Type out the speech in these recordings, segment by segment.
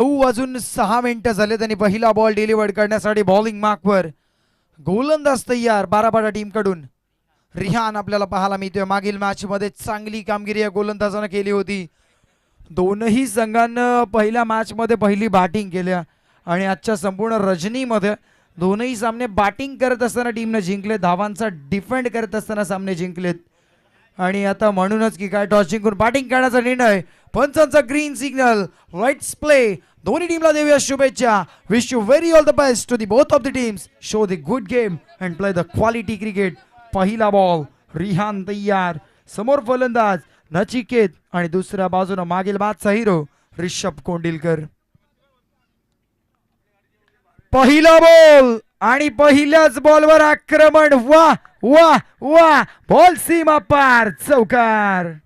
वाजून 6 मिनिटं झाले त्यांनी पहिला बॉल डिलिव्हर करण्यासाठी बॉलिंग मार्कवर गोलंदाज तयार बारापाडा टीम कडून रिहान आपल्याला पाहायला मिळतोय। मागील मॅच मध्ये चांगली कामगिरी या गोलंदाजानं केली होती। दोनही संघांना पहिल्या मॅच मध्ये पहिली बॅटिंग केल्या आणि आजच्या संपूर्ण रजनीमध्ये दोनही सामने बॅटिंग करत असताना टीमने जिंकले, धावांचा डिफेंड करत असताना सामने जिंकलेत। आणि आता म्हणूनच की काय टॉस जिंकून बॅटिंग करण्याचा निर्णय, पंचांचा ग्रीन सिग्नल, लेट्स प्ले। दोन्ही टीमला देऊया शुभेच्छा। Wish you very all the best to the both of the teams. Show the good game and play the quality cricket. पहिला बॉल रिहान तयार, समोर फलंदाज नचिकेत आणि दुसऱ्या बाजूने मागील मॅचचा हिरो ऋषभ कोंडिलकर। पहिला बॉल आणि पहिल्याच बॉलवर आक्रमण, वा वा वा, बॉल सीमा पार, चौकार।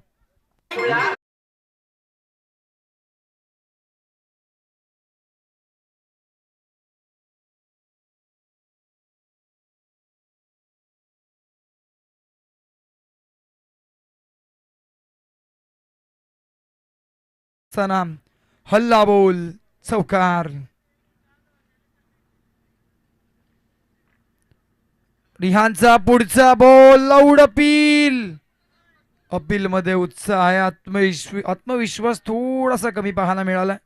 नाम हल्ला बोल, चौकार। रिहानचा पुढचा बॉल, लाऊड अपील मध्ये उत्साह आहे, आत्मविश्वास थोडासा कमी पाहायला मिळाला।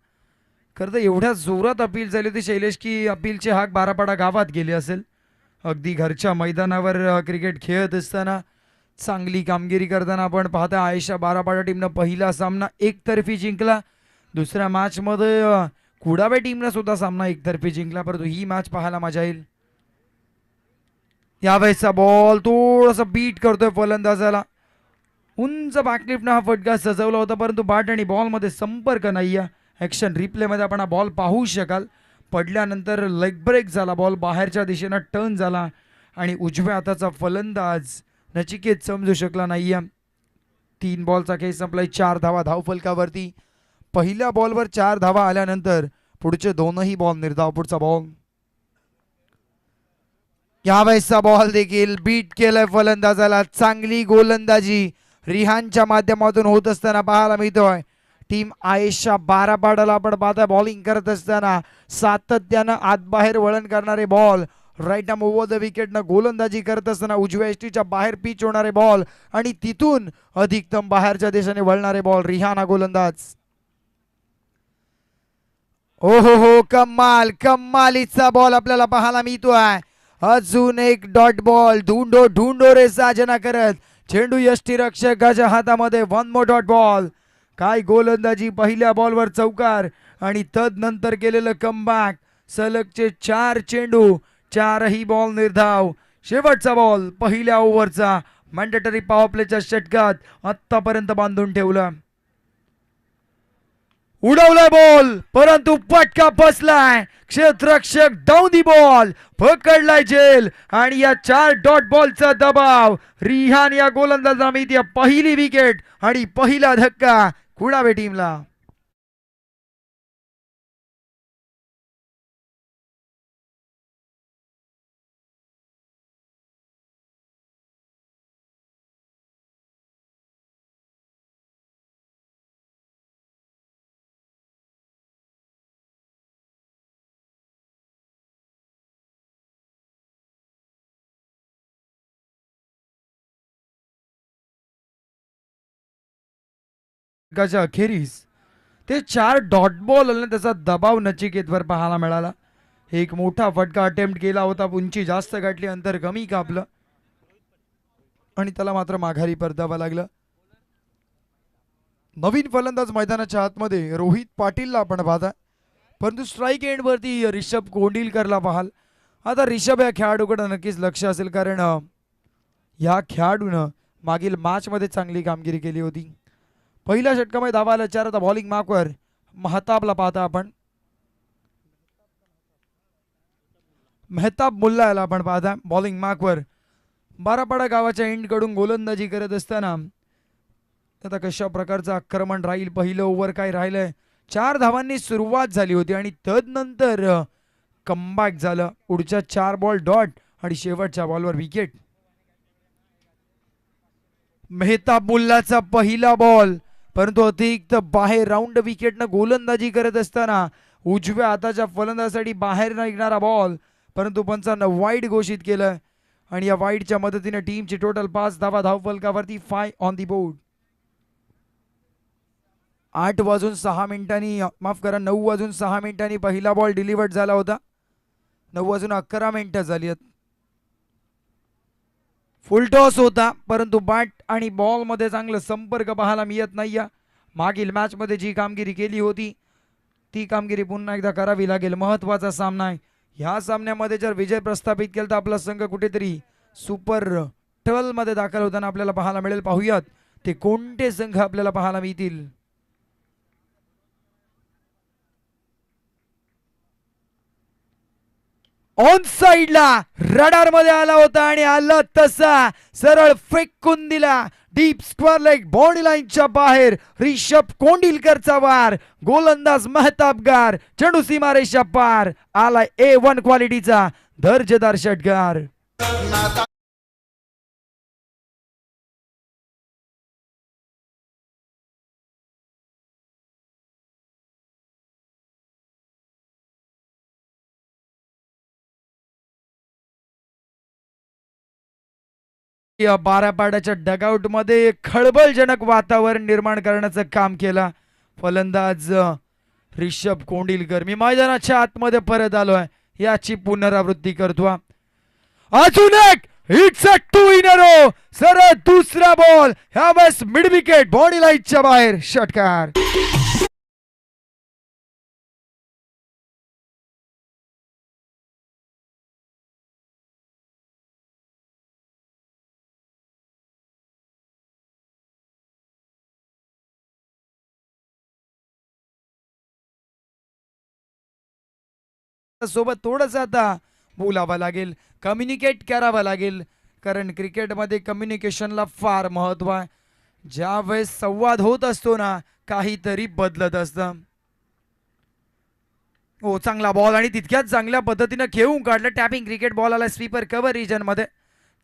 खरं तर एवढ्या जोरात अपील झाली होती शैलेश की अपीलची हाक बारापाडा गावात गेली असेल। अगदी घरच्या मैदानावर क्रिकेट खेळत असताना चांगली कामगिरी करताना आपण पाहता आयशा बारापाडा टीमनं पहिला सामना एकतर्फी जिंकला। दुसऱ्या मॅच मध्ये कुडावे टीमनं सुद्धा सामना एकतर्फी जिंकला, परंतु ही मॅच पाहायला मजा येईल। यावेळेचा बॉल थोडासा बीट करतोय फलंदाजाला, उंच बॅकलिफ्टनं हा फटका सजवला होता, परंतु बॅट आणि बॉल मध्ये संपर्क नाहीये। ऍक्शन रिप्ले मध्ये आपण हा बॉल पाहू शकाल। पडल्यानंतर लेग ब्रेक झाला, बॉल बाहेरच्या दिशेनं टर्न झाला आणि उजव्या हाताचा फलंदाज नचिकेत समजू शकला नाहीये। 3 बॉलचा खेळ संपलाय, 4 धावा धावफलकावरती। पहिल्या बॉलवर 4 धावा आल्यानंतर पुढचे दोनही बॉल निर्धाव। पुढचा बॉल, यावेळेचा बॉल देखील बीट केलाय फलंदाजाला। चांगली गोलंदाजी रिहानच्या माध्यमातून होत असताना पाहायला मिळतोय। टीम आयशा बारापाडाला आपण पाहता बॉलिंग करत असताना सातत्यानं आत बाहेर वळण करणारे ball, right arm over the विकेटनं गोलंदाजी करत असताना उजव्या एसटीच्या बाहेर पिच होणारे बॉल आणि तिथून अधिकतम बाहेरच्या दिशेने वळणारे बॉल। रिहान हा गोलंदाज, ओ हो कमाल, कमालीचा बॉल आपल्याला पाहायला मिळतोय। अजून एक डॉट बॉल, ढूंढो ढूंढो रे साजना करत चेंडू यष्टीरक्षकाच्या हातामध्ये। 1 मोर डॉट बॉल। काय गोलंदाजी, पहिल्या बॉलवर चौकार आणि तदनंतर केलेलं कमबॅक। सलगचे 4 चेंडू, 4ही बॉल निर्धाव। शेवटचा बॉल पहिल्या ओव्हरचा मॅन्डेटरी पॉवर प्लेच्या षटकात आतापर्यंत बांधून ठेवलं। उडवलाय बॉल, परंतु पटका बसलाय। क्षेत्ररक्षक डाऊन दी बॉल, पकडलाय जेल आणि या 4 डॉट बॉलचा दबाव। रिहान या गोलंदाजाला मिळते पहिली विकेट आणि पहिला धक्का कुडावे टीमला। अखेरीस ते 4 डॉट बॉल आले, त्याचा दबाव नचिकेतवर पाहायला मिळाला। एक मोठा फटका अटेम्प्ट केला होता, उंची जास्त गाठली, अंतर कमी कापलं आणि त्याला मात्र माघारी परतावं लागलं। नवीन फलंदाज मैदानाच्या आतमध्ये रोहित पाटीलला आपण पाहता, परंतु स्ट्राईक एंड वरती ऋषभ कोंडिलकरला पाहाल। आता ऋषभ या खेळाडूकडे नक्कीच लक्ष असेल, कारण या खेळाडूनं मागील मॅच मध्ये चांगली कामगिरी केली होती। पहिल्या षटकामध्ये धावा आल्या 4। आता बॉलिंग मार्कवर महताबला पाहता आपण, मेहताब मुल्ला याला आपण पाहता बॉलिंग मार्कवर। बारापाडा गावाच्या एंड कडून गोलंदाजी करत असताना आता कशा प्रकारचं आक्रमण राहील, पहिलं ओव्हर काय राहिलंय। 4 धावांनी सुरुवात झाली होती आणि तदनंतर कमबॅक झालं। पुढच्या 4 बॉल डॉट आणि शेवटच्या बॉलवर विकेट। मेहताब मुल्लाचा पहिला बॉल, परंतु अतिरिक्त बाहेर राऊंड विकेटनं गोलंदाजी करत असताना उजव्या हाताच्या फलंदाजासाठी बाहेर निघणारा बॉल, परंतु पंचांना वाईड घोषित केलं आणि या वाईडच्या मदतीने टीमची टोटल 5 धावा धावफलकावरती 5 ऑन दी बोर्ड. 8:06 माफ करा 9:06 पहिला बॉल डिलिव्हर्ड झाला होता. 9:11 झाली आहेत. फुल टॉस होता, परंतु बॅट आणि बॉल मध्ये चांगला संपर्क पाहायला मिळत नाहीये. मागील मॅच मध्ये जी कामगिरी केली होती ती कामगिरी पुन्हा एकदा करावी लागेल. महत्वाचा सामना आहे. ह्या सामन्यामध्ये जर विजय प्रस्थापित केला तर आपला संघ कुठेतरी सुपर 12 मध्ये दाखल होताना आपल्याला पाहायला मिळेल. पाहूयात ते कोणते संघ आपल्याला पाहायला मिळतील. ऑन साइडला रडार मध्ये आला होता आणि आला तसा सरळ फेकून दिला डीप स्क्वेअर लेग बॉडी लाईनच्या बाहेर. रिषभ कोंडिलकरचा वार, गोलंदाज महताबगार, चेंडू सीमारेषा पार. आला A1 क्वालिटीचा दर्जेदार षटकार. या 12 पाड्याच्या डगआउट मध्ये खळबळजनक वातावरण निर्माण करण्याचं काम केलं फलंदाज रिषभ कोंडिलकर. मी मैदानाच्या आतमध्ये परत आलोय, याची पुनरावृत्ती करतो. अजून एक it's a 2 in a row. सरळ दुसरा बॉल, ह्या वेळेस मिड विकेट बॉडी लाईनच्या बाहेर. षटकार. सोबत थोडस आता बोलावं लागेल, कम्युनिकेट करावं लागेल, कारण क्रिकेटमध्ये कम्युनिकेशनला फार महत्व आहे. ज्या वेळेस संवाद होत असतो ना, काहीतरी बदलत असतं. हो, चांगला बॉल आणि तितक्याच चांगल्या पद्धतीने खेळून काढलं. टॅपिंग क्रिकेट बॉल आला स्वीपर कव्हर रिजन मध्ये.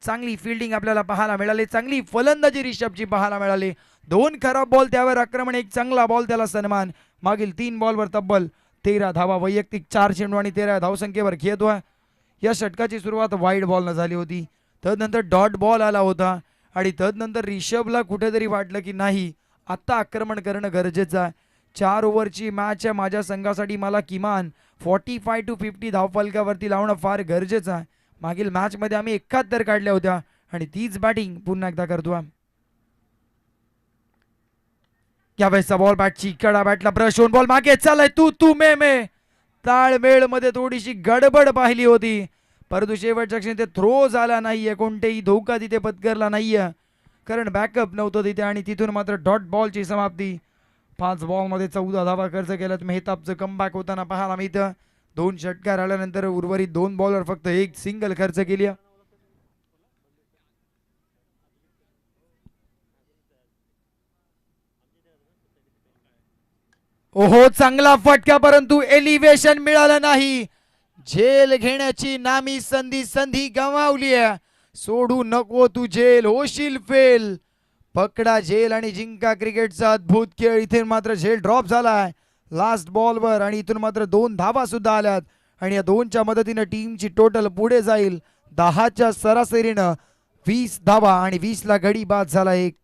चांगली फिल्डिंग आपल्याला पाहायला मिळाली, चांगली फलंदाजी रिषभची पाहायला मिळाली. 2 खराब बॉल त्यावर आक्रमण, 1 चांगला बॉल त्याला सन्मान. मागील 3 बॉलवर तब्बल 13 धावा, वैयक्तिक 4 चेंडू आणि 13 धावसंख्येवर खेळतोय. या षटकाची सुरुवात वाईड बॉल न झाली होती, तदनंतर डॉट बॉल आला होता आणि तदनंतर रिषभला कुठेतरी वाटलं की नाही आता आक्रमण करणं गरजेचं आहे. 4 ओव्हरची मॅच आहे, माझ्या संघासाठी मला किमान 45 to 50 धावफलकावरती लावणं फार गरजेचं आहे. मागील मॅच मध्ये आम्ही 71 काढल्या होत्या आणि तीच बॅटिंग पुन्हा एकदा करतो. यावेळेसचा बॉल बॅटची कडा, बॅटला ब्रश होऊन बॉल मागे चाललाय. तू मे ताळमेळ मध्ये थोडीशी गडबड पाहिली होती, परंतु शेवटच्या क्षणी ते थ्रो झाला नाहीये, कोणतेही धोका तिथे पत्करला नाहीये, कारण बॅकअप नव्हतं तिथे. आणि तिथून मात्र डॉट बॉलची समाप्ती. 5 बॉल मध्ये 14 धावा खर्च केल्यात. मेहताबचं कमबॅक होताना पाहायला मिळतं. 2 षटकार आल्यानंतर उर्वरित 2 बॉलवर फक्त 1 सिंगल खर्च केली. ओहो, चांगला फटका, परंतु एलिव्हेशन मिळालं नाही. झेल घेण्याची नामी संधी गमावली आहे. सोडू नको तू झेल, होशील फेल. पकडा झेल आणि जिंका क्रिकेटचा अद्भुत खेळ. इथे मात्र झेल ड्रॉप झालाय लास्ट बॉलवर आणि इथून मात्र 2 धावा सुद्धा आल्यात आणि या 2च्या मदतीने टीमची टोटल पुढे जाईल 10च्या सरासरीनं 20 धावा आणि 20 ला गडी बाद झाला. एक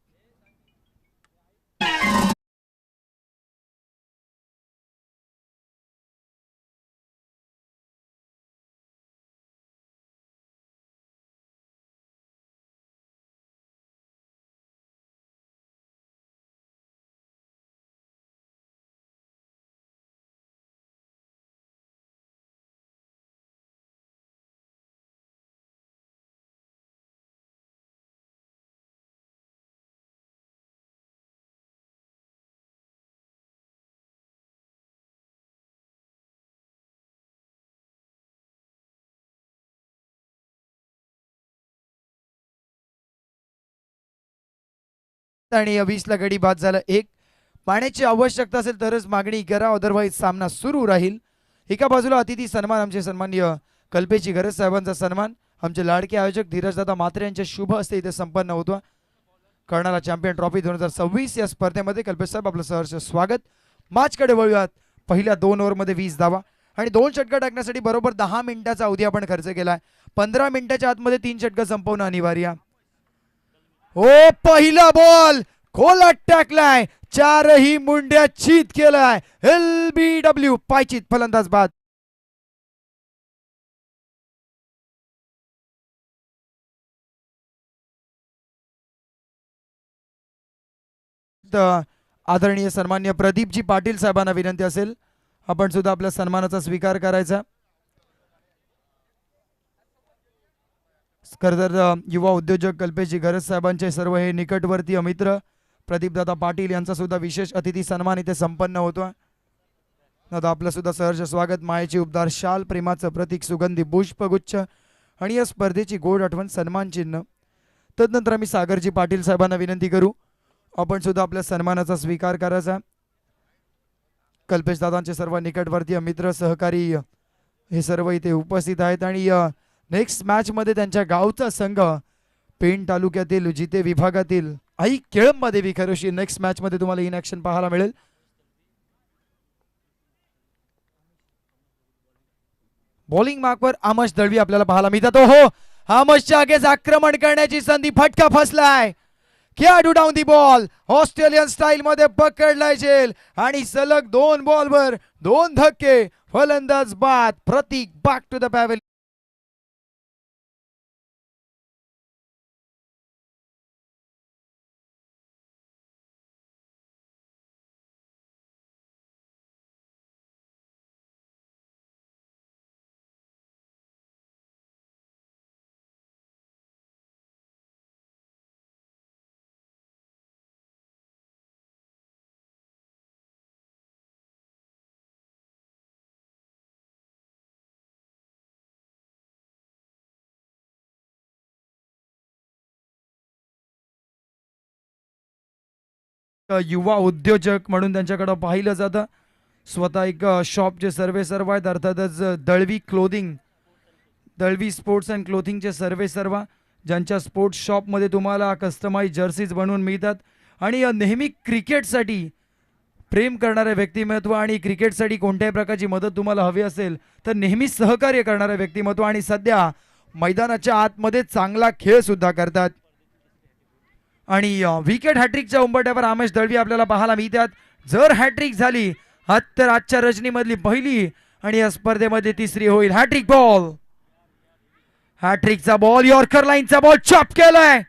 आणि 20 ला गडी बाद झाला. एक पाण्याची आवश्यकता असेल तरच मागणी करा, अदरवाईज सामना सुरू राहील. एका बाजूला अतिथी सन्मान, आमचे सन्माननीय कल्पेची गरज साहेबांचा सन्मान आमचे लाडके आयोजक धीरजदादा मात्रे यांच्या शुभ हस्ते इथे संपन्न होतो. कर्नाला चॅम्पियन ट्रॉफी 2026 या स्पर्धेमध्ये कल्पेश साहेब आपलं सहर्ष स्वागत. मॅचकडे वळूयात. पहिल्या 2 ओव्हरमध्ये 20 धावा आणि 2 षटकं टाकण्यासाठी बरोबर 10 मिनिटाचा अवधी आपण खर्च केलाय. 15 मिनिटाच्या आतमध्ये 3 षटकं संपवणं अनिवार्य. ओ पहिला बॉल खोलात टाकलाय, चारही मुंड्या चित केलाय. LBW पायचित फलंदाज बाद. आदरणीय सन्मान्य प्रदीपजी पाटील साहेबांना विनंती असेल आपण सुद्धा आपल्या सन्मानाचा स्वीकार करायचा. खरं युवा उद्योजक कल्पेशजी गरज साहेबांचे सर्व हे निकटवर्तीय मित्र प्रदीपदादा पाटील यांचा सुद्धा विशेष अतिथी सन्मान इथे संपन्न होतो. दादा आपलं सुद्धा सहर्ष स्वागत. मायेची उबदार शाल, प्रेमाचं प्रतीक, सुगंधी पुष्पगुच्छ आणि या स्पर्धेची गोड आठवण सन्मान चिन्ह. तदनंतर आम्ही सागरजी पाटील साहेबांना विनंती करू आपण सुद्धा आपल्या सन्मानाचा स्वीकार करायचा. कल्पेश दादांचे सर्व निकटवर्तीय मित्र सहकारी हे सर्व इथे उपस्थित आहेत आणि नेक्स्ट मॅच मध्ये त्यांच्या गावचा संघ पेण तालुक्यातील जिते विभागातील आई केळंबा देवी खरोशी नेक्स्ट मॅच मध्ये तुम्हाला इन ऍक्शन पाहायला मिळेल. बॉलिंग मार्कवर आमश दळवी आपल्याला पाहायला मिळतात. हो आमशच्या आगेच आक्रमण करण्याची संधी, फटका फसलाय. खेळाडू down the ball Australian style मध्ये पकडलाय जेल आणि सलग 2 बॉलवर 2 धक्के, फलंदाज बाद. प्रतीक बॅक टू द पॅव्हलियन. युवा उद्योजक म्हणून त्यांच्याकडे पाहिलं जातं. स्वतः एक शॉपचे सर्वे सर्व आहेत, अर्थातच Dalvi clothing, Dalvi sports and क्लोथिंगचे सर्वे सर्व, ज्यांच्या स्पोर्ट्स शॉपमध्ये तुम्हाला कस्टमाइज जर्सीज बनवून मिळतात आणि नेहमी क्रिकेटसाठी प्रेम करणारे व्यक्तिमत्व आणि क्रिकेटसाठी कोणत्याही प्रकारची मदत तुम्हाला हवी असेल तर नेहमी सहकार्य करणारे व्यक्तिमत्व आणि सध्या मैदानाच्या आतमध्ये चांगला खेळ सुद्धा करतात. आणि विकेट हॅट्रिकच्या उंबरठ्यावर आमेश दळवी आपल्याला पाहायला मिळतात. जर हॅट्रिक झाली तर आजच्या रजनीमधली पहिली आणि या स्पर्धेमध्ये तिसरी होईल. हॅट्रिक बॉल, हॅट्रिकचा बॉल, यॉर्कर लाईनचा बॉल, चॉप केलाय.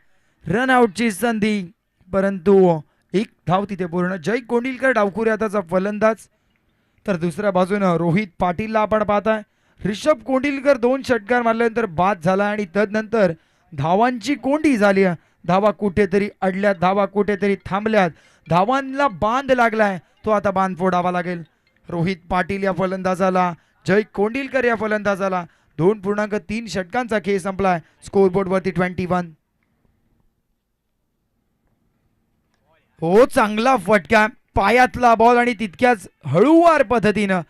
रनआउटची संधी परंतु 1 धाव तिथे पूर्ण. जय कोंडिलकर डावखुरे आताचा फलंदाज, तर दुसऱ्या बाजूने रोहित पाटीलला आपण पाहताय. ऋषभ कोंडिलकर 2 षटकार मारल्यानंतर बाद झाला आणि तदनंतर धावांची कोंडी झाली. धावा कुठेतरी अडल्यात, धावा कुठेतरी थांबल्यात, धावांना बांध लागलाय, तो आता बांध फोडावा लागेल. रोहित पाटील या फलंदाजाला, जय कोंडिलकर या फलंदाजाला 2.3 षटकांचा खेळ संपलाय. स्कोरबोर्ड वरती 21. हो चांगला फटका, पायातला बॉल आणि तितक्याच हळूवार पद्धतीनं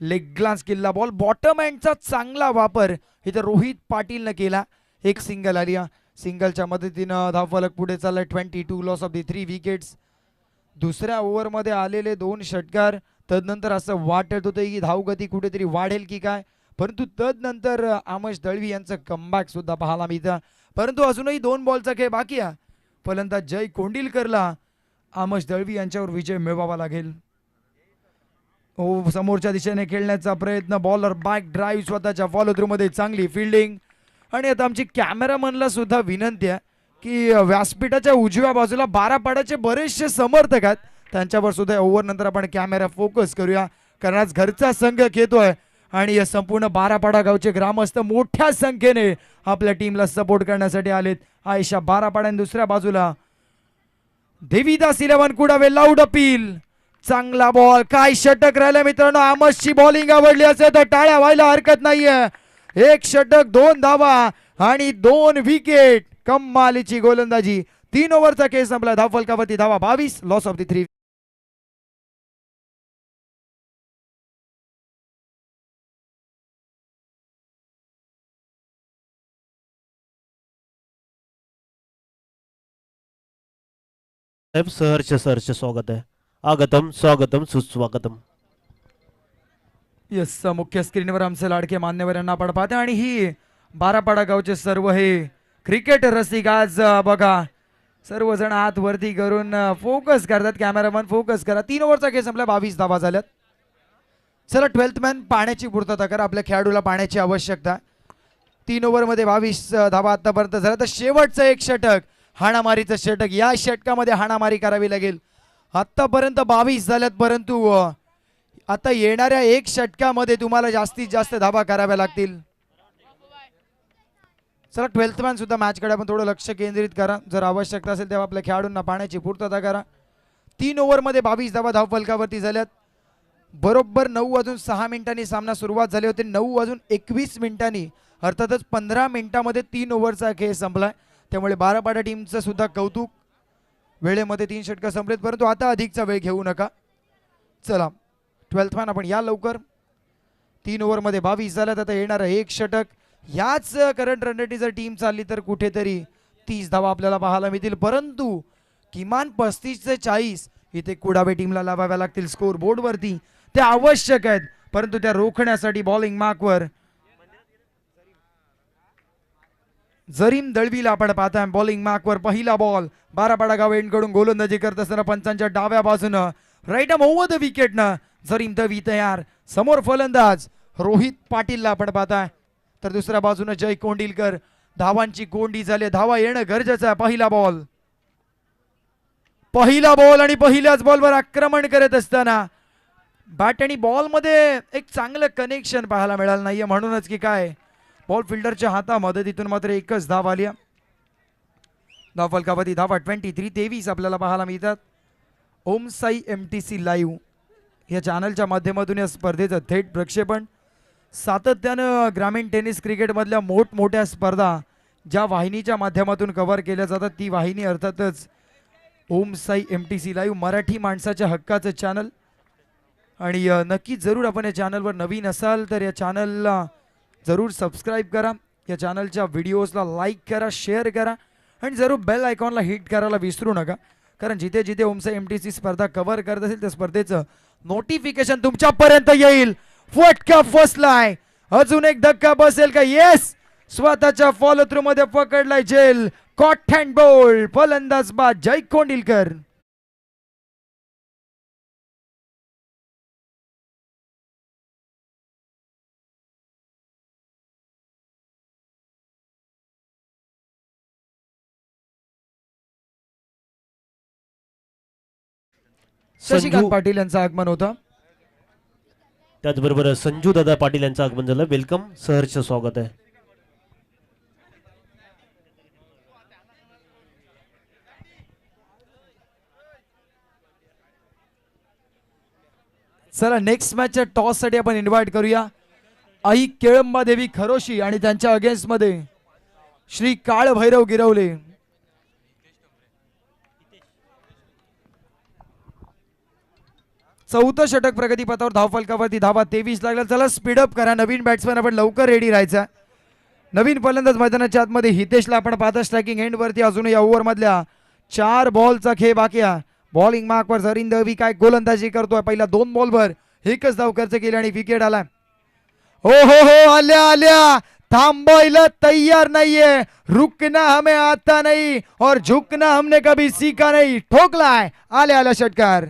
लेग ग्लान्स केलेला बॉल. बॉटम एंडचा चांगला वापर इथे रोहित पाटीलनं केला. एक सिंगल आली, सिंगलच्या मदतीनं धावफलक पुढे चाललाय. 22 लॉस ऑफ दी 3 विकेट्स. दुसऱ्या ओव्हरमध्ये आलेले 2 षटकार, तदनंतर असं वाटत होतं की धावगती कुठेतरी वाढेल की काय, परंतु तदनंतर आमश दळवी यांचं कमबॅक सुद्धा पाहायला मिळतं. परंतु अजूनही 2 बॉलचा खेळ बाकी आहे. फलंदाज जय कोंडिलकरला आमश दळवी यांच्यावर विजय मिळवावा लागेल. हो समोरच्या दिशेने खेळण्याचा प्रयत्न, बॉलर बॅक ड्राईव्ह, स्वतःच्या फॉलो थ्रू मध्ये चांगली फिल्डिंग. आणि आता आमची कॅमेरामनला सुद्धा विनंती आहे की व्यासपीठाच्या उजव्या बाजूला 12 पाड्याचे बरेचसे समर्थक आहेत, त्यांच्यावर सुद्धा ओव्हर नंतर आपण कॅमेरा फोकस करूया, कारण आज घरचा संघ खेळतोय आणि या संपूर्ण 12 पाडा गावचे ग्रामस्थ मोठ्या संख्येने आपल्या टीमला सपोर्ट करण्यासाठी आलेत. आयशा 12 पाड्यां दुसऱ्या बाजूला देवीदास 11 कुडावे लाऊड अपील. चांगला बॉल, काय षटक राहिलं मित्रांनो. आमशची बॉलिंग आवडली असेल तर टाळ्या व्हायला हरकत नाहीये. 1 षटक, 2 धावा आणि 2 विकेट. कमालीची गोलंदाजी. 3 ओव्हरचा खेळ संपला. धावफलकावरती धावा 22, लॉस ऑफ दी 3. सहर्ष सहर्ष स्वागत आहे. आगतम स्वागतम सुस्वागतम. यस, मुख्य स्क्रीनवर आमचे लाडके मान्यवर यांना आपण पाहते आणि ही बारापाडा गावचे सर्व हे क्रिकेट रसिक आज बघा सर्वजण हात वरती करून फोकस करतात. कॅमेरामन फोकस करा. 3 ओव्हरचा खेळ संपला. 22 धावा झाल्यात. चला 12th मॅन पाण्याची पूर्तता करा. आपल्या खेळाडूला पाण्याची आवश्यकता. 3 ओव्हरमध्ये 22 धावा आतापर्यंत झाल्या. तर शेवटचं एक षटक, हाणामारीचं षटक. या षटकामध्ये हाणामारी करावी लागेल. आतापर्यंत 22 झाल्यात, परंतु आता येणाऱ्या एक षटकामध्ये तुम्हाला जास्तीत जास्त धावा कराव्या लागतील. चला 12th मॅन सुद्धा मॅचकडे आपण थोडं लक्ष केंद्रित करा. जर आवश्यकता असेल तेव्हा आपल्या खेळाडूंना पाण्याची पूर्तता करा. 3 ओव्हरमध्ये 22 धावा धावफलकावरती झाल्यात. बरोबर 9:06 सामना सुरुवात झाली होती. 9:21 अर्थातच 15 मिनिटांमध्ये 3 ओव्हरचा खेळ संपलाय. त्यामुळे बारापाडा टीमचं सुद्धा कौतुक. वेळेमध्ये 3 षटकं संपलेत, परंतु आता अधिकचा वेळ घेऊ नका. चला 12th मॅन आपण या लवकर. 3 ओव्हरमध्ये 22 झाल्यात. आता येणारं एक षटक. याच करंट रनरेटनी जर टीम चालली तर कुठेतरी 30 धावा आपल्याला पाहायला मिळतील, परंतु किमान 35 ते 40 इथे कुडावे टीमला लावाव्या लागतील स्कोर बोर्डवरती. त्या आवश्यक आहेत, परंतु त्या रोखण्यासाठी बॉलिंग मार्कवर जरीम दळवीला आपण पाहताय. बॉलिंग मार्कवर पहिला बॉल. बारापाडा गाव एंडकडून गोलंदाजी करत असताना पंचांच्या डाव्या बाजूनं राईट मोहम्मद विकेटनं जरीम दळवी तयार. समोर फलंदाज रोहित पाटीलला आपण पाहताय. तर दुसऱ्या बाजूनं जय कोंडिलकर. धावांची कोंडी झाली. धावा येणं गरजेचं आहे. पहिला बॉल आणि पहिल्याच बॉलवर आक्रमण करत असताना बॅट आणि बॉल मध्ये एक चांगलं कनेक्शन पाहायला मिळालं नाहीये, म्हणूनच की काय बॉल फिल्डरच्या हातामध्ये. तिथून मात्र एकच धाव आली. धावफलकावरती धावा 23-23 आपल्याला पाहायला मिळतात. ओम साई MTC लाईव्ह या चॅनलच्या माध्यमातून या स्पर्धेचं थेट प्रक्षेपण. सातत्यानं ग्रामीण टेनिस क्रिकेटमधल्या मोठमोठ्या स्पर्धा ज्या वाहिनीच्या माध्यमातून कव्हर केल्या जातात ती वाहिनी अर्थातच ओम साई MTC लाईव्ह, मराठी माणसाच्या हक्काचं चॅनल. आणि नक्कीच जरूर आपण या चॅनलवर नवीन असाल तर या चॅनलला जरूर सबस्क्राईब करा. या चॅनलच्या व्हिडिओजला लाईक करा, शेअर करा आणि जरूर बेल आयकॉनला हिट करायला विसरू नका, कारण जिथे जिथे ओम साई MTC स्पर्धा कव्हर करत असेल त्या स्पर्धेचं नोटिफिकेशन तुमच्यापर्यंत येईल. फटका फसलाय. अजून एक धक्का बसेल का? येस, स्वतःच्या फॉलो थ्रू मध्ये पकडलाय जेल. Caught and bowled. फलंदाज बाद जय कोंडिलकर. शशिकांत पाटील यांचं आगमन होतं. त्याचबरोबर संजू दादा पाटील यांचं आगमन झालं. वेलकम, सहर्ष स्वागत आहे. चला नेक्स्ट मॅचच्या टॉस साठी आपण इन्व्हाइट करूया आई केळंबा देवी खरोशी आणि त्यांच्या अगेन्स्ट मध्ये श्री काळ भैरव गिरवले. चौथं षटक प्रगतीपथावर. धावफलकावरती धावा 23 लागल्या. चला स्पीडअप करा. नवीन बॅट्समॅन आपण लवकर रेडी राहायचा. नवीन फलंदाज मैदानाच्या आतमध्ये हितेशला आपण पाहता. स्ट्रायकिंग एंड वरती अजून या ओव्हर मधल्या 4 बॉलचा खेळ बाकी आहे. बॉलिंग मार्कवर जरीन दळवी काय गोलंदाजी करतोय. पहिल्या 2 बॉलवर एकच धाव खर्च केली आणि विकेट आला. हो हो हो, आल्या थांबायला तैयार नाहीये. रुकना हमें आता नहीं और झुकना हमने कभी सीखा नहीं. ठोकलाय. आल्या षटकार.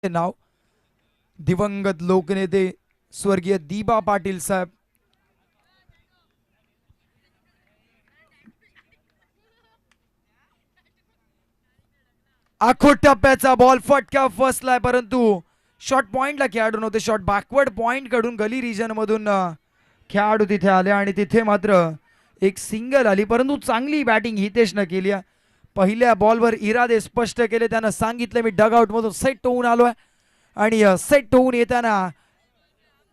नाव दिवंगत लोकनेते स्वर्गीय दिबा पाटील साहेब. आखो टप्प्याचा बॉल. फटका फसलाय, परंतु शॉर्ट पॉइंटला खेळाडू नव्हते. शॉर्ट बॅकवर्ड पॉइंट कडून गली रिजन मधून खेळाडू तिथे आले आणि तिथे मात्र एक सिंगल आली, परंतु चांगली बॅटिंग हितेशनं केली. पहिल्या बॉलवर इरादे स्पष्ट केले. त्यानं सांगितलं मी डग आउट मधून सेट होऊन आलोय आणि सेट होऊन येताना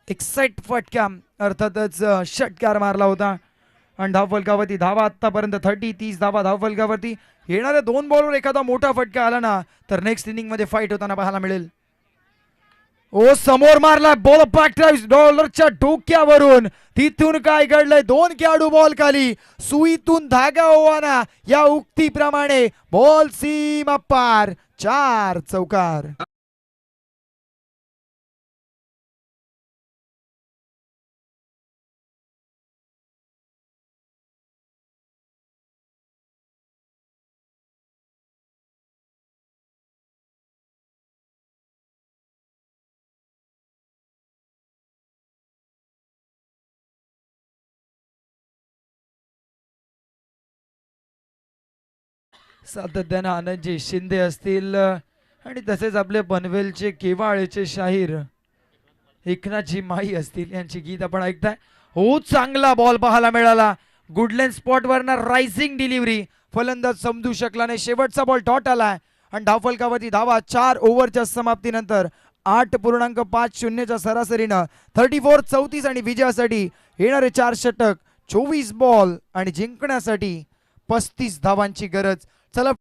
एक सेट फटका अर्थातच षटकार मारला होता आणि धावफलकावरती धावा आतापर्यंत 30 धावा धावफलकावरती. येणाऱ्या 2 बॉलवर एखादा मोठा फटका आला ना तर नेक्स्ट इनिंग मध्ये फाईट होताना पाहायला मिळेल. ओ समोर मारला बॉल, बॅक ड्राइव्ह डॉलरच्या डोक्यावरून. तिथून काय घडलंय, 2 खेळाडू बॉल खाली, सुईतून धागा ओवाना या उक्तीप्रमाणे बॉल सीमा पार, 4 चौकार. सातत्यानं आनंदजी शिंदे असतील आणि तसेच आपले पनवेलचे केवाळेचे शाहीर एकनाथजी माई असतील यांची गीत आपण ऐकताय. हो चांगला बॉल पाहायला मिळाला, गुडलँड स्पॉट वरनं रायझिंग डिलिव्हरी, फलंदाज समजू शकला नाही, शेवटचा बॉल डॉट आलाय आणि धावफलकावरती धावा 4 ओव्हरच्या समाप्तीनंतर 8.50च्या सरासरीनं 34-34 आणि विजयासाठी येणारे 4 षटक, 24 बॉल आणि जिंकण्यासाठी 35 धावांची गरज. चला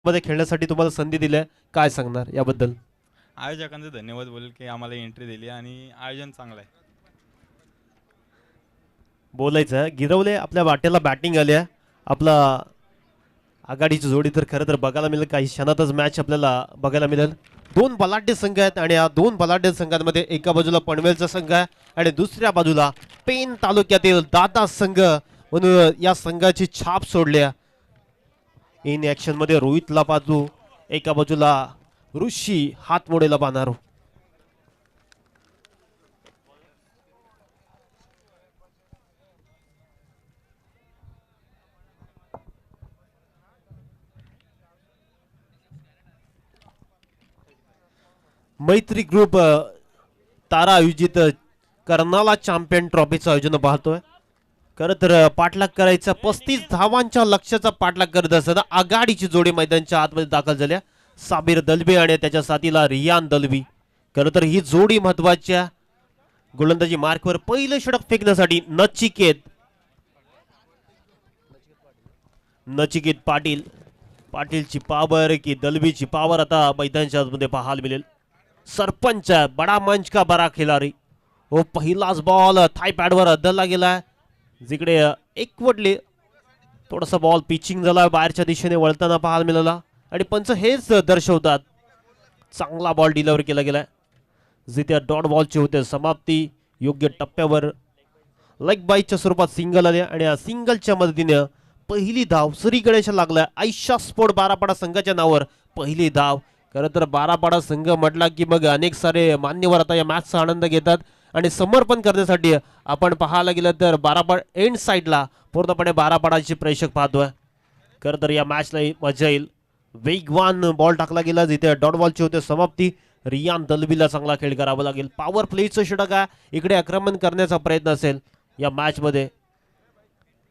मध्ये खेळण्यासाठी तुम्हाला संधी दिल्या, काय सांगणार याबद्दल? आयोजकांचे धन्यवाद बोलेल की आम्हाला एंट्री दिली आणि आयोजन चांगलं आहे. बोलायचं गिरवले आपल्या वाट्याला बॅटिंग आल्या, आपला आघाडीची जोडी तर खरं तर बघायला मिळेल, काही क्षणातच मॅच आपल्याला बघायला मिळेल. 2 बलाढ्य संघ आहेत आणि या 2 बलाढ्य संघांमध्ये एका बाजूला पनवेलचा संघ आहे आणि दुसऱ्या बाजूला पेन तालुक्यातील दादा संघ म्हणून या संघाची छाप सोडल्या. इन ऍक्शन मध्ये रोहित लापाजू, एका बाजूला ऋषी हातमोडेला बांधारो. मैत्री ग्रुप तारा आयोजित कर्नाला चॅम्पियन ट्रॉफीचं आयोजन पाहतोय. खरं तर पाठलाग करायचा 35 धावांच्या लक्ष्याचा पाठलाग करत असताना आघाडीची जोडी मैदानाच्या आतमध्ये दाखल झाल्या. साबिर दलबी आणि त्याच्या साथीला रियान दलबी खरं तर ही जोडी महत्वाच्या गोलंदाजी मार्कवर पहिलं षटक फेकण्यासाठी नचिकेत पाटील. पाटीलची पावर की दलवीची पावर आता मैदानाच्या आतमध्ये पाहायला मिळेल. सरपंच बडा मंच का बरा खिलाडी. हो पहिलाच बॉल थाय पॅडवर अद्दलला गेला, जिकडे एकवटले थोडासा बॉल पिचिंग झाला, बाहेरच्या दिशेने वळताना पाहायला मिळाला आणि पंच हेच दर्शवतात चांगला बॉल डिलिव्हर केला गेलाय. जिथे डॉट बॉलची होते समाप्ती योग्य टप्प्यावर लेग बाईच्या स्वरूपात सिंगल आले आणि या सिंगलच्या मदतीने पहिली धाव श्री गणेश लागला. आयशा स्पोर्ट बारापाडा संघाच्या नावावर पहिली धाव. खरं तर बारापाडा संघ म्हटला की मग अनेक सारे मान्यवर आता या मॅचचा आनंद घेतात आणि समर्पण करण्यासाठी आपण पाहायला गेलं तर बारापाड एंड साईडला पूर्णपणे बारापाडाचे प्रेक्षक पाहतोय. खरं तर या मॅचला मजा येईल. वेगवान बॉल टाकला गेला, जिथे डॉट बॉलची होते समाप्ती. रियान दलवीला चांगला खेळ करावा लागेल. पॉवर प्लेचं षटक आहे, इकडे आक्रमण करण्याचा प्रयत्न असेल या मॅच मध्ये.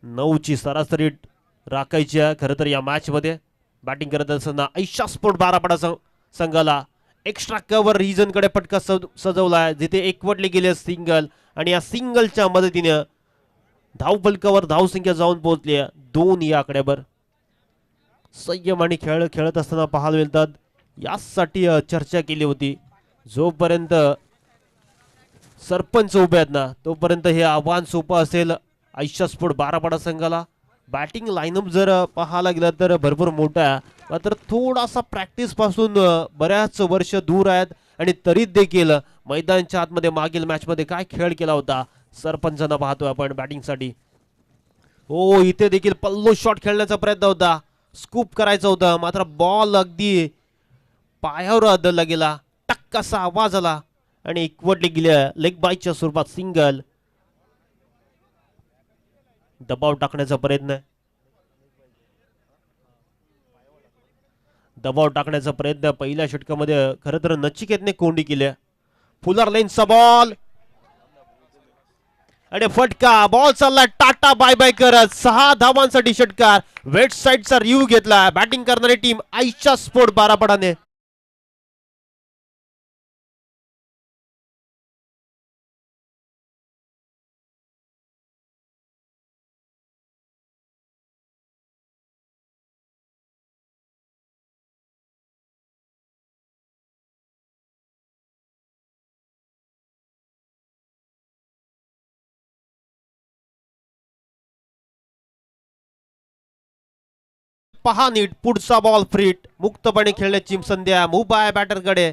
9ची सरासरी राखायची आहे. खरं तर या मॅच मध्ये बॅटिंग करत असताना आयशा स्पोर्ट बारापाडा संघाला एक्स्ट्रा कव्हर रिजन कडे फटका सजवलाय, जिथे एकवटले गेले सिंगल आणि या सिंगलच्या मदतीने धाव फलकावर धावसंख्या जाऊन पोहोचली 2 या आकड्यावर. संयम आणि खेळ खेळत असताना पाहायला मिळतात. यासाठी चर्चा केली होती, जोपर्यंत सरपंच उभे आहेत ना तोपर्यंत हे आव्हान सोपं असेल आयशा स्पोर्ट बारापाडा संघाला. बॅटिंग लाईनअप जर पाहायला गेलं तर भरपूर मोठा आहे, मात्र थोडासा प्रॅक्टिस पासून बऱ्याच वर्ष दूर आहेत आणि तरी देखील मैदानाच्या आतमध्ये मागील मॅच मध्ये काय खेळ केला होता सरपंचांना पाहतोय आपण बॅटिंगसाठी. हो इथे देखील पल्लो शॉट खेळण्याचा प्रयत्न होता, स्कूप करायचा होता, मात्र बॉल अगदी पायावर अदलला गेला. टक्क असा आवाज आला आणि एकवटले गेल्या लेग बाईच्या स्वरूपात सिंगल. दबाव टाकण्याचा प्रयत्न, पहिल्या षटकामध्ये खरं तर नचिकेतने कोंडी केली. फुलर लेन्सचा बॉल आणि फटका. बॉल चालला टाटा बाय बाय करत 6 धावांसाठी षटकार. वेट साइडचा रिव्ह्यू घेतला बॅटिंग करणारी टीम आयशा स्पोर्ट बारापाडाने. पहा नीट पुढचा बॉल फ्रीट मुक्तपणे खेळण्याची संध्या मुंबई बॅटरकडे.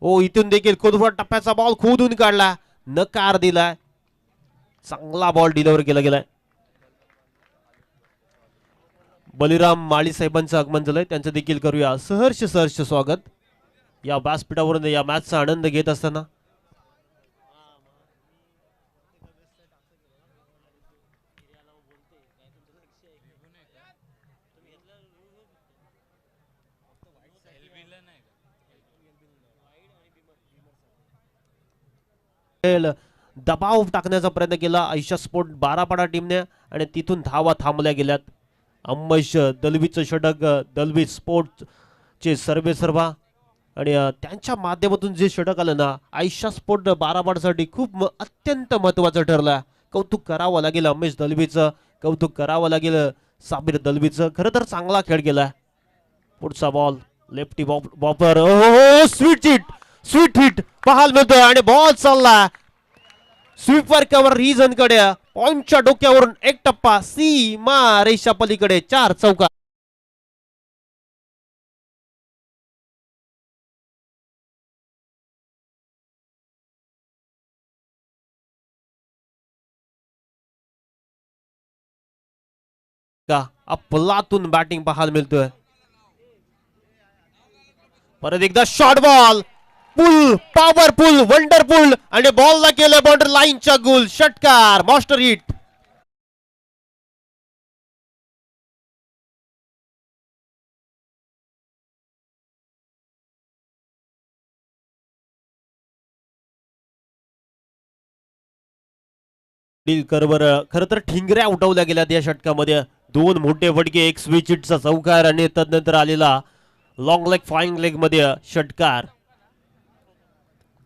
ओ इथून देखील खोदवर टप्प्याचा बॉल खोदून काढला, नकार दिलाय. चांगला बॉल डिलिव्हर केला गेलाय. बलिराम माळी साहेबांचं आगमन झालंय, त्यांचं देखील करूया सहर्ष स्वागत या व्यासपीठावरून या मॅचचा आनंद घेत असताना. दबाव टाकण्याचा प्रयत्न केला आयशा स्पोर्ट बारापाडा टीमने आणि तिथून धावा थांबल्या गेल्यात. अंमश दलवीचं षटक, दलवी स्पोर्ट चे सर्वेसर्वा आणि त्यांच्या माध्यमातून जे षटक आलं ना आयशा स्पोर्ट बारापाडासाठी खूप अत्यंत महत्वाचं ठरलं. कौतुक करावं लागेल अंमेश दलवीचं, कौतुक करावं लागेल साबिर दलवीचं. खरं तर चांगला खेळ केलाय. पुढचा बॉल लेफ्टी बॉपर, ओ स्वीट हिट पाहायला मिळतोय आणि बॉल चालला स्वीपर कव्हर रिजन कडे. पॉइंटच्या डोक्यावरून एक टप्पा सीमा रेषा पलीकडे 4 चौका. अफलातून बॅटिंग पाहायला मिळतोय. परत एकदा शॉर्ट बॉल, पुल पॉवरफुल वंडरफुल आणि बॉलला केलं बाउंड्री लाईनच्या गोल. षटकार मास्टर हिट. खरं तर ठिंगऱ्या उठवल्या गेल्या या षटकामध्ये. 2 मोठे फटके, एक स्विच हिटचा चौकार आणि तदनंतर आलेला लॉंग लेग फाईन लेग मध्ये षटकार.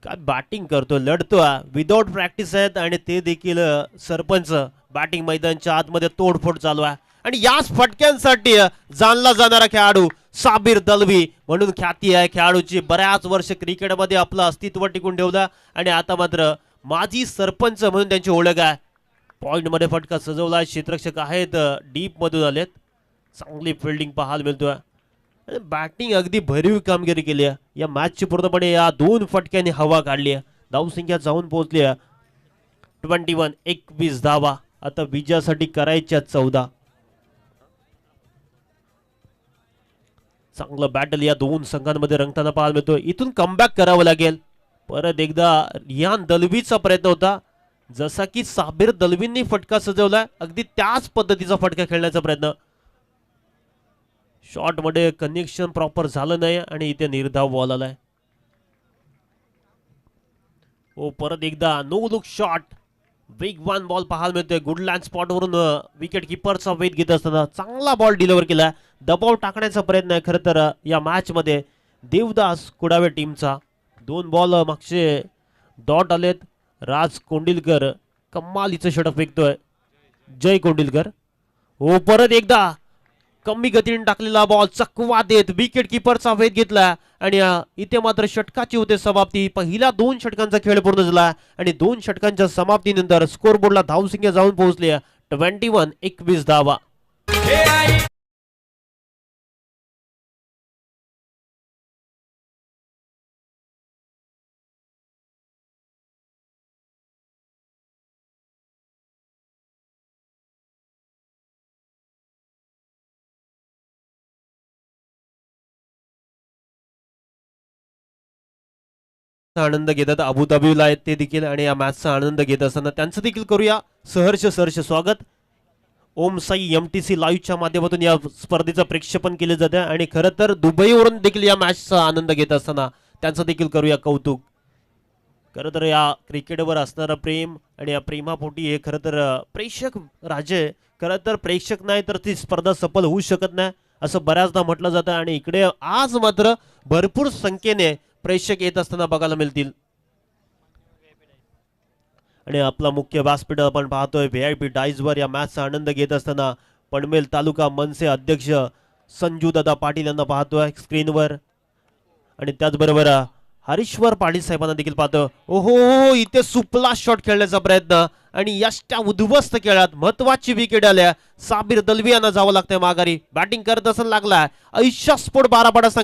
काय बॅटिंग करतो, लढतो, विदाउट प्रॅक्टिस आहेत आणि ते देखील सरपंच बॅटिंग मैदानच्या आतमध्ये तोडफोड चालू आहे. आणि याच फटक्यांसाठी जाणला जाणारा खेळाडू साबिर दलवी म्हणून ख्याती आहे खेळाडूची. बऱ्याच वर्ष क्रिकेटमध्ये आपलं अस्तित्व टिकून ठेवलं आणि आता मात्र माजी सरपंच म्हणून त्यांची ओळख आहे. पॉइंट मध्ये फटका सजवला, क्षेत्ररक्षक आहेत डीप मधून आलेत. चांगली फिल्डिंग पाहायला मिळतोय. बॅटिंग अगदी भरीव कामगिरी केली आहे या मॅचची. पूर्णपणे या 2 फटक्यांनी हवा काढली आहे. धावसंख्या जाऊन पोहोचली आहे 21. 21 धावा आता विजयासाठी करायच्या 14. चांगलं बॅटल या 2 संघांमध्ये रंगताना पाहायला मिळतो. इथून कमबॅक करावं लागेल. परत एकदा रिहान दलवीचा प्रयत्न होता. जसा की साबिर दलवींनी फटका सजवलाय अगदी त्याच पद्धतीचा फटका खेळण्याचा प्रयत्न. शॉट मध्ये कनेक्शन प्रॉपर झालं नाही आणि इथे निर्धाव बॉल आलाय. ओ परत एकदा नो लुक शॉट. वेगवान बॉल पाहायला मिळतोय. गुडलँड स्पॉट वरून विकेट किपरचा वेध घेत असताना चांगला बॉल डिलिव्हर केला. दबाव टाकण्याचा प्रयत्न आहे खरं तर या मॅच मध्ये देवदास कुडावे टीमचा. 2 बॉल मागचे डॉट आलेत. राज कोंडिलकर कमालीचं षटक फेकतोय. जय कोंडिलकर. हो परत एकदा कमी गतीने टाकलेला बॉल चकवा देत विकेट किपरचा वेध घेतला आणि इथे मात्र षटकाची होते समाप्ती. पहिल्या 2 षटकांचा खेळ पूर्ण झाला आणि 2 षटकांच्या समाप्तीनंतर स्कोरबोर्डला धावसंख्या जाऊन पोहोचली 21. 21 धावा. आनंद घेतात अबुधाबीला आहेत ते देखील आणि या मॅचचा आनंद घेत असताना त्यांचं देखील करूया सहर्ष स्वागत. ओम साई MTC लाईव्हच्या माध्यमातून या स्पर्धेचं प्रेक्षेपण केले जाते आणि खरं तर दुबईवरून देखील या मॅचचा आनंद घेत असताना त्यांचं देखील करूया कौतुक. खरं तर या क्रिकेटवर असणारं प्रेम आणि या प्रेमापोटी हे खरं तर प्रेक्षक राजे. खरं तर प्रेक्षक नाही तर ती स्पर्धा सफल होऊ शकत नाही असं बऱ्याचदा म्हटलं जातं आणि इकडे आज मात्र भरपूर संख्येने प्रेक्षक येत असताना बघायला मिळतील. आणि आपला मुख्य व्यासपीठ आपण पाहतोय VIP डाईजवर या मॅचचा आनंद घेत असताना पनवेल तालुका मनसे अध्यक्ष संजू दादा पाटील यांना पाहतोय स्क्रीनवर आणि त्याचबरोबर हरीश्वर पाटील साहेबांना देखील पाहतो. ओहो इथे सुपला शॉट खेळण्याचा प्रयत्न आणि यष्टा उद्ध्वस्त खेळात महत्वाची विकेट आल्या. साबिर दलवी यांना जावं लागतंय माघारी. बॅटिंग करत असताना लागला ऐशा स्पोर्ट 12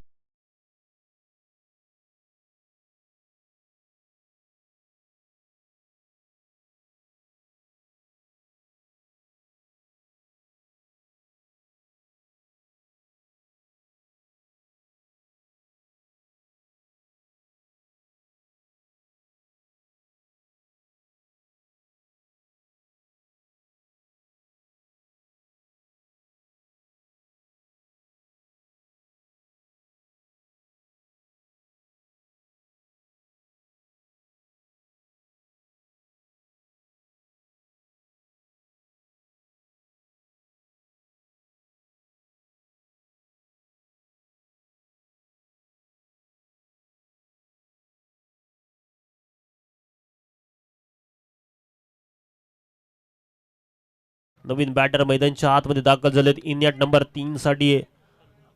नवीन बॅटर मैदानच्या आतमध्ये दाखल झालेत. इनियट नंबर 3 साठी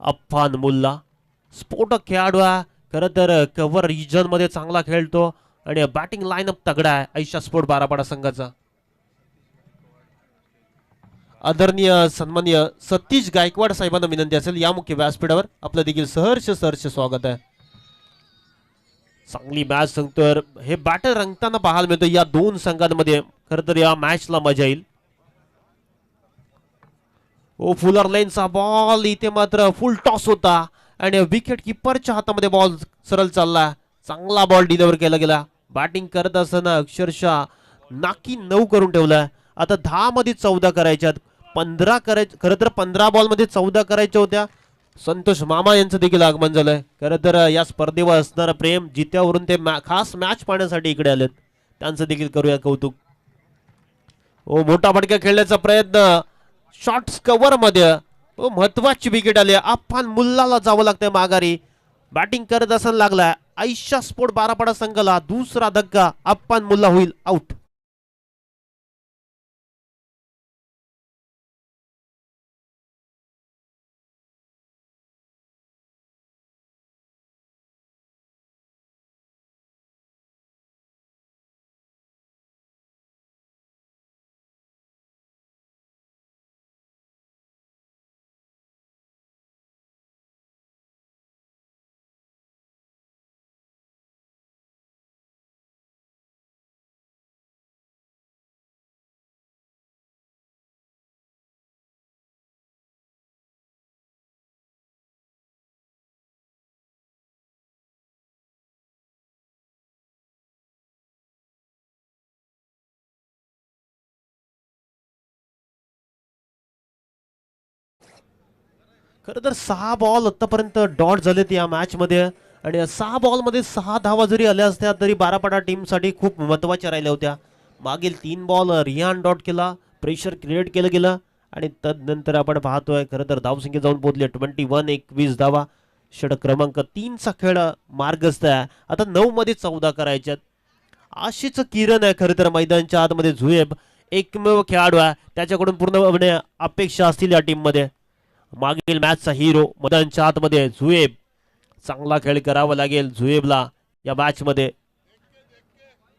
अफान मुल्ला स्फोटक खेळाडू आहे. खरं तर कव्हर रिजन मध्ये चांगला खेळतो आणि बॅटिंग लाईनअप तगडा आहे ऐशा स्पोर्ट 12 संघाचा. आदरणीय सन्माननीय सतीश गायकवाड साहेबांना विनंती असेल या मुख्य व्यासपीठावर आपलं देखील सहर्ष स्वागत आहे. चांगली मॅच सांगतो हे बॅटर रंगताना पाहायला मिळतं या 2 संघांमध्ये. खरं तर या मॅचला मजा येईल. ओ फुलर लेनचा बॉल इथे मात्र फुल टॉस होता आणि विकेट किपरच्या हातामध्ये बॉल सरळ चालला. चांगला बॉल डिलिव्हर केला गेला. बॅटिंग करत असताना अक्षरशः नाकी 9 करून ठेवलाय. आता 10 मध्ये 14 करायच्यात. 15 करायचे खरं तर 15 बॉल मध्ये 14 करायच्या होत्या. संतोष मामा यांचं देखील आगमन झालंय. खरं तर या स्पर्धेवर असणारं प्रेम जित्यावरून ते खास मॅच पाहण्यासाठी इकडे आलेत त्यांचं देखील करूया कौतुक. ओ मोठा फटका खेळण्याचा प्रयत्न शॉर्ट्स कव्हर मध्ये महत्वाची विकेट आली. अफान मुल्लाला जावं लागतंय माघारी. बॅटिंग करत असताना लागला आयशा स्पोर्ट बारापाडा संघाला दुसरा धक्का. अप्पान मुल्ला होईल आउट. खरं तर 6 बॉल आतापर्यंत डॉट झालेत या मॅच मध्ये आणि 6 बॉल मध्ये 6 धावा जरी आल्या असत्या तरी बारापाडा टीम साठी खूप महत्वाच्या राहिल्या होत्या. मागील 3 बॉल रिहान डॉट केला, प्रेशर क्रिएट केलं गेलं आणि तदनंतर आपण पाहतोय खरं तर धावसंख्या जाऊन पोहोचले 21 धावा. षटक क्रमांक 3 चा खेळ मार्गस्थ आहे. आता 9 मध्ये 14 करायच्यात. आशेचं किरण आहे खरं तर मैदानच्या आतमध्ये. झुएब एकमेव खेळाडू आहे, त्याच्याकडून पूर्णपणे अपेक्षा असतील या टीम मध्ये. मागील मॅचचा हिरो मैदानच्या आतमध्ये झुएब. चांगला खेळ करावा लागेल झुएबला या मॅच मध्ये.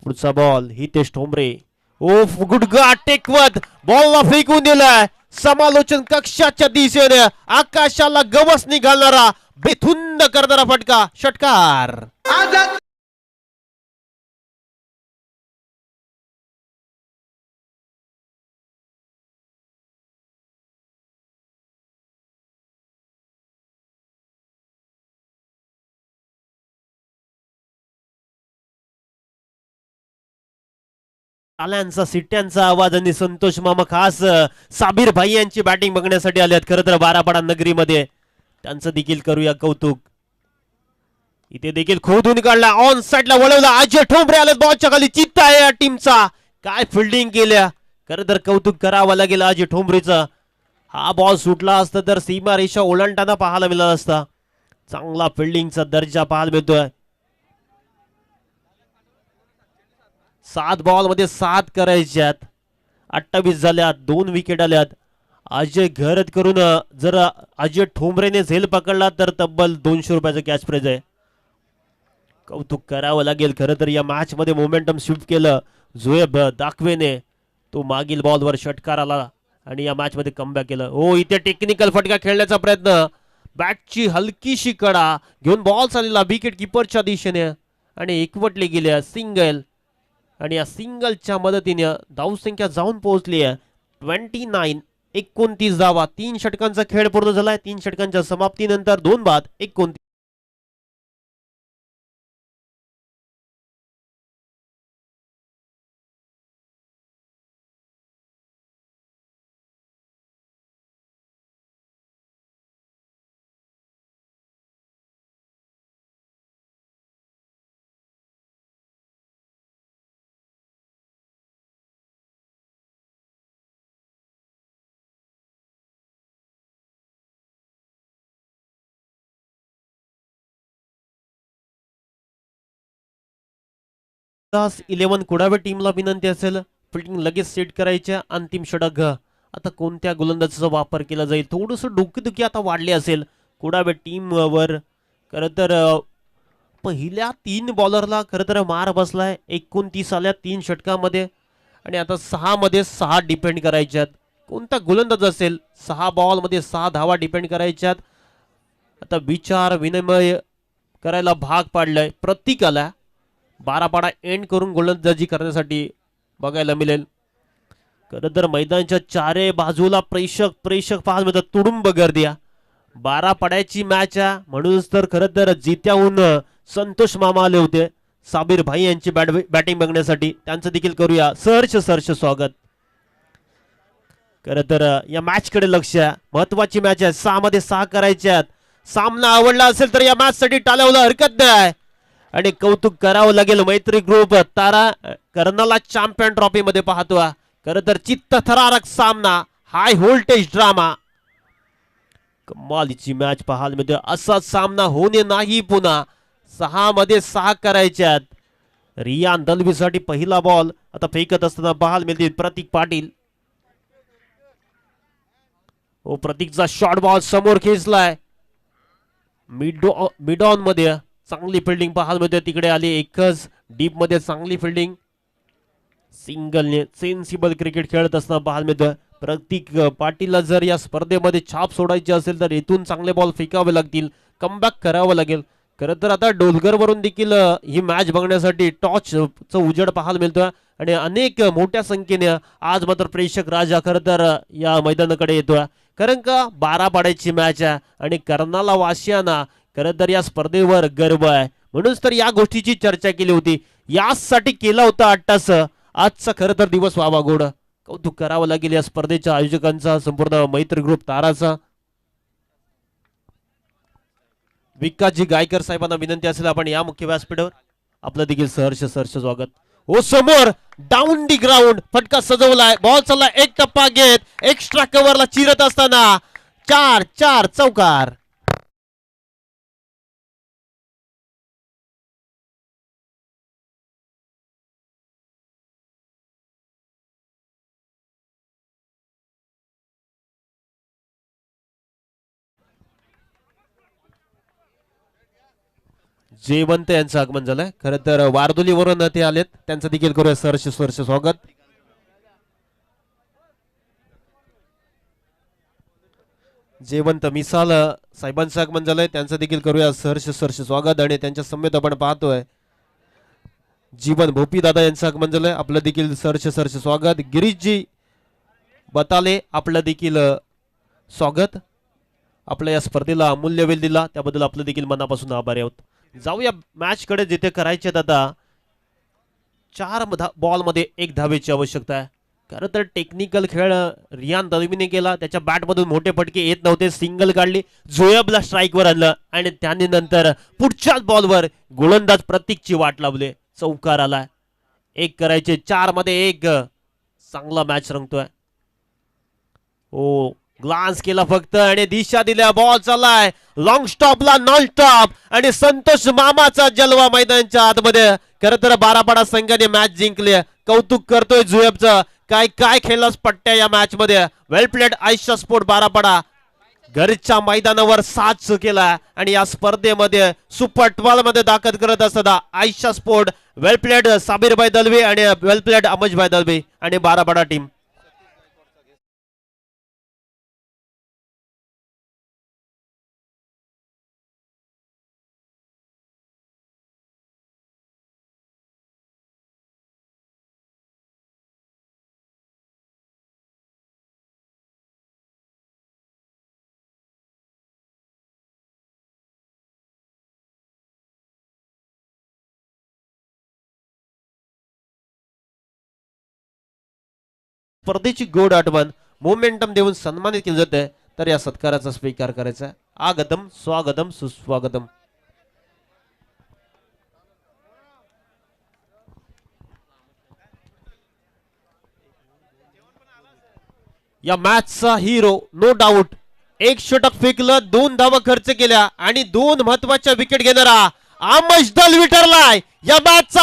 पुढचा बॉल हितेश ठोंबरे. ओफ गुडगा टेकवत बॉलला फेकून दिलाय समालोचन कक्षाच्या दिशेने. आकाशाला गवस निघालणारा बेथुंद करणारा फटका. षटकार. टाळ्यांचा सिट्ट्यांचा आवाज आणि संतोष मामा खास साबीर भाई यांची बॅटिंग बघण्यासाठी आले आहेत खरं तर बारापाडा नगरीमध्ये. त्यांचं देखील करूया कौतुक. इथे देखील खोदून काढला, ऑन साइडला वळवला. अजय ठोंबरे आले बॉलच्या खाली. चित्ता आहे या टीमचा. काय फिल्डिंग केल्या. खरं तर कौतुक करावं लागेल अजय ठोंबरेचं. हा बॉल सुटला असता तर सीमा रेषा ओलांडताना पाहायला मिळाला असता. चांगला फिल्डिंगचा दर्जा पाहायला मिळतोय. 7 बॉल मध्ये 7 करायच्यात. 28 झाल्यात. 2 विकेट आल्यात. अजय घरत करून जर अजय ठोंबरेने झेल पकडला तर तब्बल 200 रुपयाचं कॅश प्राइज आहे. कौतुक करावं लागेल. खरं तर या मॅच मध्ये मोमेंटम स्विफ्ट केलं झुएब दाखवेने. तो मागील बॉलवर षटकार आला आणि या मॅच मध्ये कमबॅक केलं. हो इथे टेक्निकल फटका खेळण्याचा प्रयत्न. बॅटची हलकीशी कडा घेऊन बॉल चाललेला विकेट किपरच्या दिशेने आणि एकवटले गेले सिंगल. आणि या सिंगलच्या मदतीने धावसंख्या जाऊन पोहोचली आहे 29 धावा. 3 षटकांचा खेळ पूर्ण झालाय. 3 षटकांच्या समाप्तीनंतर 2 बाद 29. दास 11 कुडावे टीमला विनंती असेल फिल्डिंग लगेच सेट करायच्या. अंतिम षटक आता कोणत्या गोलंदाजाचा वापर केला जाईल. थोडस डोकेदुखी आता वाढली असेल कुडावे टीम वर. खरं तर पहिल्या 3 बॉलरला खरं तर मार बसलाय. 29 आल्या 3 षटकामध्ये आणि आता 6 मध्ये 6 डिपेंड करायच्यात. कोणता गोलंदाज असेल 6 बॉल मध्ये 6 धावा डिपेंड करायच्यात. आता विचार विनिमय करायला भाग पाडलाय प्रत्येकाला. बारापाडा एंड करून गोलंदाजी करण्यासाठी बघायला मिळेल. खरं तर मैदानाच्या चारे बाजूला प्रेक्षक पाहायला मिळतात. तुडुंब गर्दी. बारापाड्याची मॅच आहे म्हणूनच तर खरं तर जित्याहून संतोष मामा आले होते साबीर भाई यांची बॅटिंग बघण्यासाठी. त्यांचं देखील करूया सहर्ष स्वागत. खरं तर या मॅच कडे लक्ष आहे. महत्वाची मॅच आहे. 6 मध्ये 6 करायच्यात. सामना आवडला असेल तर या मॅच साठी टाळ्याला हरकत नाही आणि कौतुक करावं लागेल मैत्री ग्रुप तारा कर्नला चॅम्पियन ट्रॉफी मध्ये पाहतो. खरं तर चित्तथरारक सामना, हाय व्होल्टेज ड्रामा. कमालीची मॅच पाहायला मिळते. असा सामना होणे नाही पुन्हा. 6 मध्ये 6 करायच्यात. रियान दलवीसाठी पहिला बॉल आता फेकत असताना पाहायला मिळते प्रतीक पाटील. ओ प्रतीकचा शॉर्ट बॉल समोर खेचलाय. मिड ऑन मध्ये चांगली फिल्डिंग पाहायला मिळते. तिकडे आली एकच. डीप मध्ये चांगली फिल्डिंग. सिंगलने सेन्सिबल क्रिकेट खेळत असताना पाहायला मिळतं. प्रतीक पाटीलला जर या स्पर्धेमध्ये छाप सोडायची असेल तर इथून चांगले बॉल फेकावे लागतील. कमबॅक करावं लागेल. खरं तर आता डोलगर वरून देखील ही मॅच बघण्यासाठी टॉर्चचा उजेड पाहायला मिळतोय आणि अनेक मोठ्या संख्येने आज मात्र प्रेक्षक राजा खरं तर या मैदानाकडे येतोय. कारण का 12 पाड्याची मॅच आहे आणि कर्नाला वासियांना खरं तर या स्पर्धेवर गर्व आहे. म्हणूनच तर या गोष्टीची चर्चा केली होती. यासाठी केला होता अट्टास. आजचा खरं तर दिवस व्हावा गोड. कौतुक करावं लागेल या स्पर्धेच्या आयोजकांचा, संपूर्ण मैत्री ग्रुप ताराचा. विकासजी गायकर साहेबांना विनंती असेल आपण या मुख्य व्यासपीठावर. आपलं देखील सहर्ष स्वागत. ओ समोर डाऊन दी ग्राउंड फटका सजवलाय. बॉल चालला एक टप्पा घेत एक्स्ट्रा कव्हरला चिरत असताना 4 चौकार. जयवंत यांचं आगमन झालंय. खरं तर वारदोलीवरून ते आलेत. त्यांचं देखील करूया सहर्ष स्वागत. जयवंत मिसाल साहेबांचं आगमन झालंय. त्यांचं देखील करूया सहर्ष स्वागत. आणि त्यांच्या समेत आपण पाहतोय जीवन भोपी दादा यांचं आगमन झालंय. आपलं देखील सहर्ष स्वागत. गिरीशजी बताले आपलं देखील स्वागत. आपल्या या स्पर्धेला अमूल्य वेळ दिला त्याबद्दल आपलं देखील मनापासून आभारी आहोत. जाऊया मॅच कडे. जिथे करायचे आता 4 बॉल मध्ये 1 धावेची आवश्यकता आहे. खरं तर टेक्निकल खेळ रियान दलवीने केला. त्याच्या बॅट मधून मोठे फटके येत नव्हते. सिंगल काढली. जोयबला स्ट्राईकवर आणलं आणि त्याने नंतर पुढच्याच बॉलवर गोलंदाज प्रतीकची वाट लावली. चौकार आलाय. 1 करायचे. 4 मध्ये 1. चांगला मॅच रंगतोय. ओ ग्लान्स केला फक्त आणि दिशा दिल्या. बॉल चाललाय लॉंग स्टॉपला नॉन स्टॉप आणि संतोष मामाचा जलवा मैदानाच्या आतमध्ये. खरं तर 12 पाडा संघाने मॅच जिंकली. कौतुक करतोय जुएबचं. काय खेळलास पट्ट्या या मॅच मध्ये. वेल प्लेड आयशा स्पोर्ट 12 पाडा. घरच्या मैदानावर 7 केला आणि या स्पर्धेमध्ये सुपर 12 मध्ये दाखल करत असताना आयशा स्पोर्ट वेल प्लेड साबिरभाई दलवी आणि वेल प्लेड अमजभाई दलवी आणि 12 पाडा टीम. स्पर्धेची गोड आठवण मोमेंटम देऊन सन्मानित केले जाते. तर या सत्काराचा स्वीकार करायचा. आगतम स्वागतम सुस्वागतम. या मॅचचा हिरो नो डाऊट. 1 षटक फेकलं. 2 धावा खर्च केल्या आणि 2 महत्वाच्या विकेट घेणारा आमज दलवी ठरलाय या मॅचचा